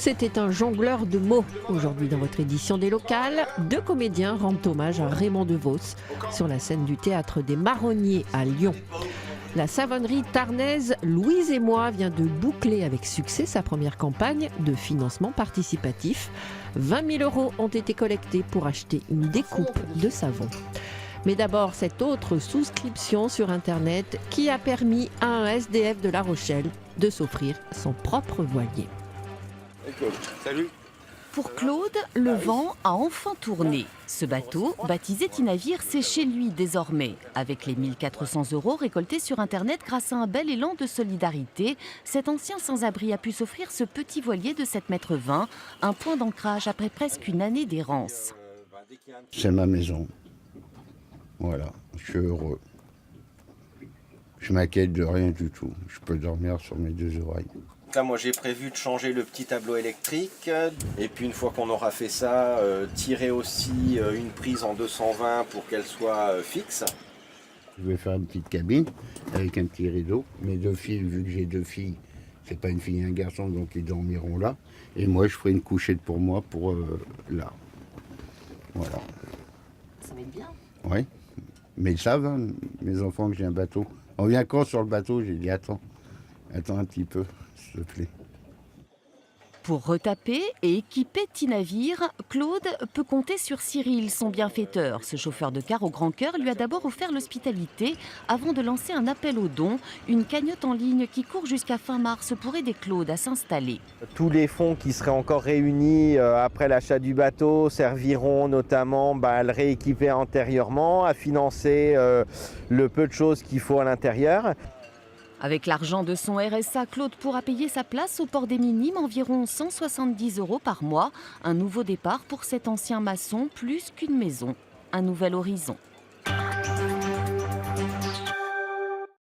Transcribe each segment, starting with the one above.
c'était un jongleur de mots. Aujourd'hui, dans votre édition des locales, 2 comédiens rendent hommage à Raymond DeVos sur la scène du théâtre des Marronniers à Lyon. La savonnerie tarnaise Louise et moi vient de boucler avec succès sa première campagne de financement participatif. 20 000 € ont été collectés pour acheter une découpe de savon. Mais d'abord, cette autre souscription sur Internet qui a permis à un SDF de La Rochelle de s'offrir son propre voilier. Salut. Pour Claude, le vent a enfin tourné. Ce bateau, baptisé Tinavire, c'est chez lui désormais. Avec les 1 400 € récoltés sur Internet grâce à un bel élan de solidarité, cet ancien sans-abri a pu s'offrir ce petit voilier de 7,20 m, un point d'ancrage après presque une année d'errance. C'est ma maison. Voilà, je suis heureux. Je m'inquiète de rien du tout. Je peux dormir sur mes 2 oreilles. Là, moi, j'ai prévu de changer le petit tableau électrique. Et puis, une fois qu'on aura fait ça, tirer aussi une prise en 220 pour qu'elle soit fixe. Je vais faire une petite cabine avec un petit rideau. Mes 2 filles, vu que j'ai 2 filles, c'est pas une fille et un garçon, donc ils dormiront là. Et moi, je ferai une couchette pour moi, pour là. Voilà. Ça va être bien. Oui. Mais ils savent, hein, mes enfants, que j'ai un bateau. On vient quand sur le bateau? J'ai dit attends un petit peu, s'il te plaît. Pour retaper et équiper Tinavire, Claude peut compter sur Cyril, son bienfaiteur. Ce chauffeur de car au grand cœur lui a d'abord offert l'hospitalité avant de lancer un appel aux dons, une cagnotte en ligne qui court jusqu'à fin mars pour aider Claude à s'installer. Tous les fonds qui seraient encore réunis après l'achat du bateau serviront notamment à le rééquiper antérieurement, à financer le peu de choses qu'il faut à l'intérieur. Avec l'argent de son RSA, Claude pourra payer sa place au port des Minimes, environ 170 € par mois. Un nouveau départ pour cet ancien maçon, plus qu'une maison. Un nouvel horizon.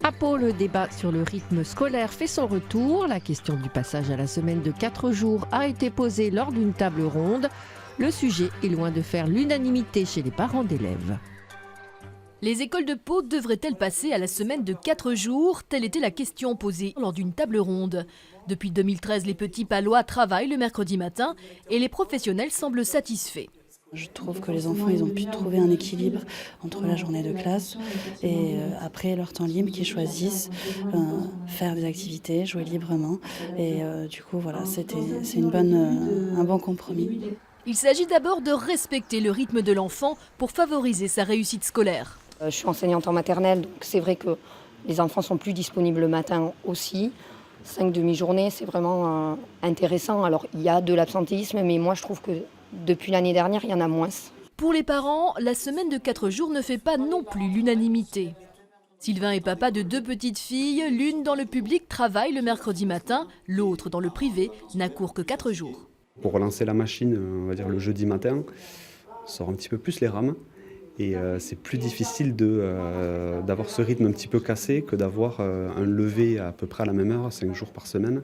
À Pau, le débat sur le rythme scolaire fait son retour. La question du passage à la semaine de 4 jours a été posée lors d'une table ronde. Le sujet est loin de faire l'unanimité chez les parents d'élèves. Les écoles de Pau devraient-elles passer à la semaine de 4 jours? Telle était la question posée lors d'une table ronde. Depuis 2013, les petits Palois travaillent le mercredi matin et les professionnels semblent satisfaits. Je trouve que les enfants, ils ont pu trouver un équilibre entre la journée de classe et après leur temps libre, qu'ils choisissent faire des activités, jouer librement. Et du coup, voilà, c'est un bon compromis. Il s'agit d'abord de respecter le rythme de l'enfant pour favoriser sa réussite scolaire. Je suis enseignante en maternelle, donc c'est vrai que les enfants sont plus disponibles le matin aussi. 5 demi-journées, c'est vraiment intéressant. Alors, il y a de l'absentéisme, mais moi, je trouve que depuis l'année dernière, il y en a moins. Pour les parents, la semaine de 4 jours ne fait pas non plus l'unanimité. Sylvain est papa de 2 petites filles. L'une dans le public travaille le mercredi matin, l'autre dans le privé n'a cours que 4 jours. Pour relancer la machine, on va dire le jeudi matin, on sort un petit peu plus les rames. Et c'est plus difficile d'avoir ce rythme un petit peu cassé que d'avoir un lever à peu près à la même heure, 5 jours par semaine.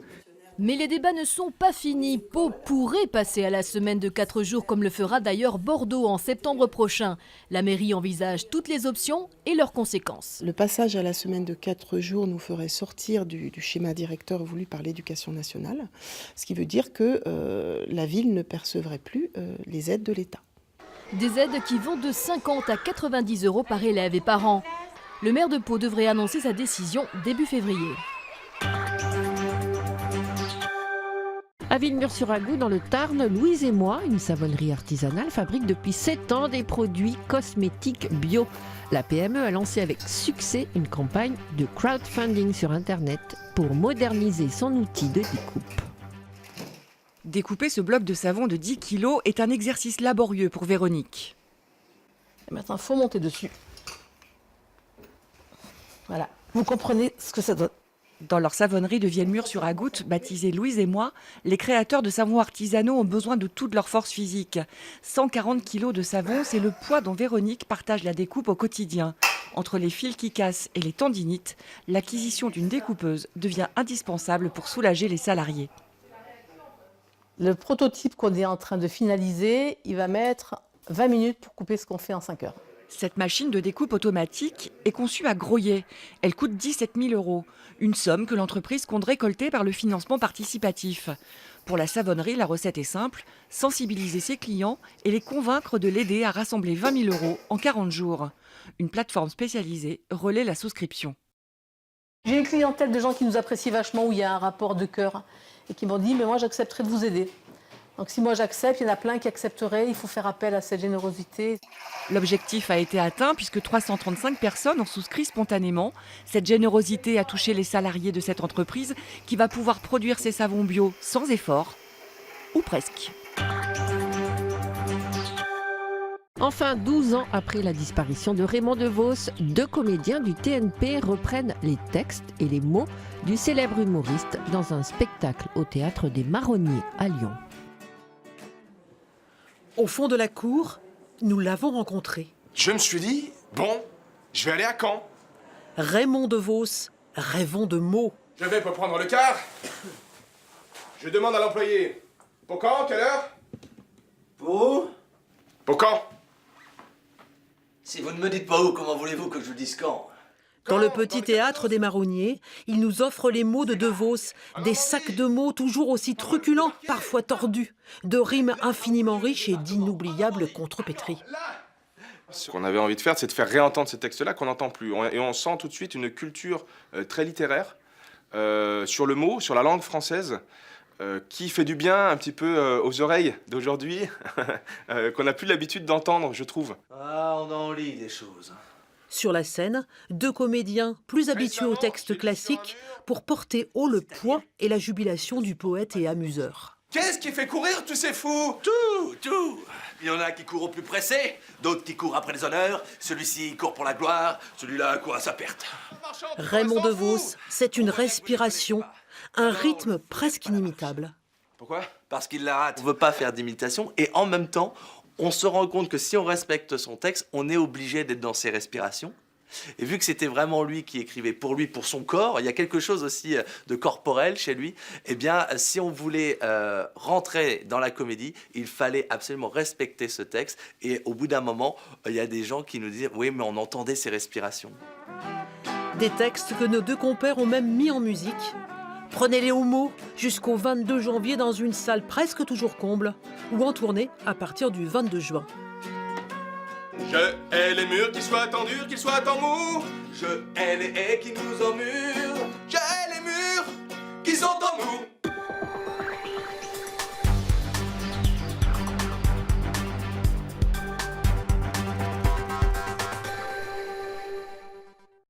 Mais les débats ne sont pas finis. Pau pourrait passer à la semaine de 4 jours comme le fera d'ailleurs Bordeaux en septembre prochain. La mairie envisage toutes les options et leurs conséquences. Le passage à la semaine de 4 jours nous ferait sortir du schéma directeur voulu par l'Éducation nationale, ce qui veut dire que la ville ne percevrait plus les aides de l'État. Des aides qui vont de 50 à 90 € par élève et par an. Le maire de Pau devrait annoncer sa décision début février. À Villemur-sur-Agout, dans le Tarn, Louise et moi, une savonnerie artisanale, fabrique depuis 7 ans des produits cosmétiques bio. La PME a lancé avec succès une campagne de crowdfunding sur Internet pour moderniser son outil de découpe. Découper ce bloc de savon de 10 kg est un exercice laborieux pour Véronique. Et maintenant, il faut monter dessus. Voilà. Vous comprenez ce que ça donne. Dans leur savonnerie de Villemur-sur-Agout, baptisée Louise et moi, les créateurs de savons artisanaux ont besoin de toute leur force physique. 140 kg de savon, c'est le poids dont Véronique partage la découpe au quotidien. Entre les fils qui cassent et les tendinites, l'acquisition d'une découpeuse devient indispensable pour soulager les salariés. Le prototype qu'on est en train de finaliser, il va mettre 20 minutes pour couper ce qu'on fait en 5 heures. Cette machine de découpe automatique est conçue à Groyet. Elle coûte 17 000 €, une somme que l'entreprise compte récolter par le financement participatif. Pour la savonnerie, la recette est simple, sensibiliser ses clients et les convaincre de l'aider à rassembler 20 000 € en 40 jours. Une plateforme spécialisée relaie la souscription. J'ai une clientèle de gens qui nous apprécient vachement, où il y a un rapport de cœur et qui m'ont dit mais moi j'accepterai de vous aider. Donc si moi j'accepte, il y en a plein qui accepteraient, il faut faire appel à cette générosité. L'objectif a été atteint puisque 335 personnes ont souscrit spontanément. Cette générosité a touché les salariés de cette entreprise qui va pouvoir produire ses savons bio sans effort, ou presque. Enfin, 12 ans après la disparition de Raymond DeVos, 2 comédiens du TNP reprennent les textes et les mots du célèbre humoriste dans un spectacle au théâtre des Marronniers à Lyon. Au fond de la cour, nous l'avons rencontré. Je me suis dit, bon, je vais aller à Caen. Raymond DeVos, rêvons de mots. Je vais pour prendre le car. Je demande à l'employé. Pour quand, quelle heure? Pour quand? Si vous ne me dites pas où, comment voulez-vous que je vous dise quand? Dans le petit théâtre des Marronniers, il nous offre les mots de DeVos, des sacs de mots toujours aussi truculents, parfois tordus, de rimes infiniment riches et d'inoubliables contrepétries. Ce qu'on avait envie de faire, c'est de faire réentendre ces textes-là qu'on n'entend plus. Et on sent tout de suite une culture très littéraire sur le mot, sur la langue française, qui fait du bien un petit peu aux oreilles d'aujourd'hui, qu'on n'a plus l'habitude d'entendre, je trouve. Ah, on en lit des choses. Sur la scène, 2 comédiens plus habitués au texte classique pour porter haut le poids et la jubilation du poète et amuseur. Qu'est-ce qui fait courir tous ces fous? Tout. Il y en a qui courent au plus pressé, d'autres qui courent après les honneurs, celui-ci court pour la gloire, celui-là court à sa perte. Raymond DeVos, c'est une respiration, un rythme presque inimitable. Pourquoi? Parce qu'il la rate. On veut pas faire d'imitation et en même temps, on se rend compte que si on respecte son texte, on est obligé d'être dans ses respirations. Et vu que c'était vraiment lui qui écrivait pour lui, pour son corps, il y a quelque chose aussi de corporel chez lui, eh bien, si on voulait rentrer dans la comédie, il fallait absolument respecter ce texte. Et au bout d'un moment, il y a des gens qui nous disent « Oui, mais on entendait ses respirations ». Des textes que nos 2 compères ont même mis en musique. Prenez-les au mot jusqu'au 22 janvier dans une salle presque toujours comble, ou en tournée à partir du 22 juin. Je hais les murs qui soient en dur, qu'ils soient en mou. Je hais les haies qui nous emmurent. Je hais les murs qui sont en mou.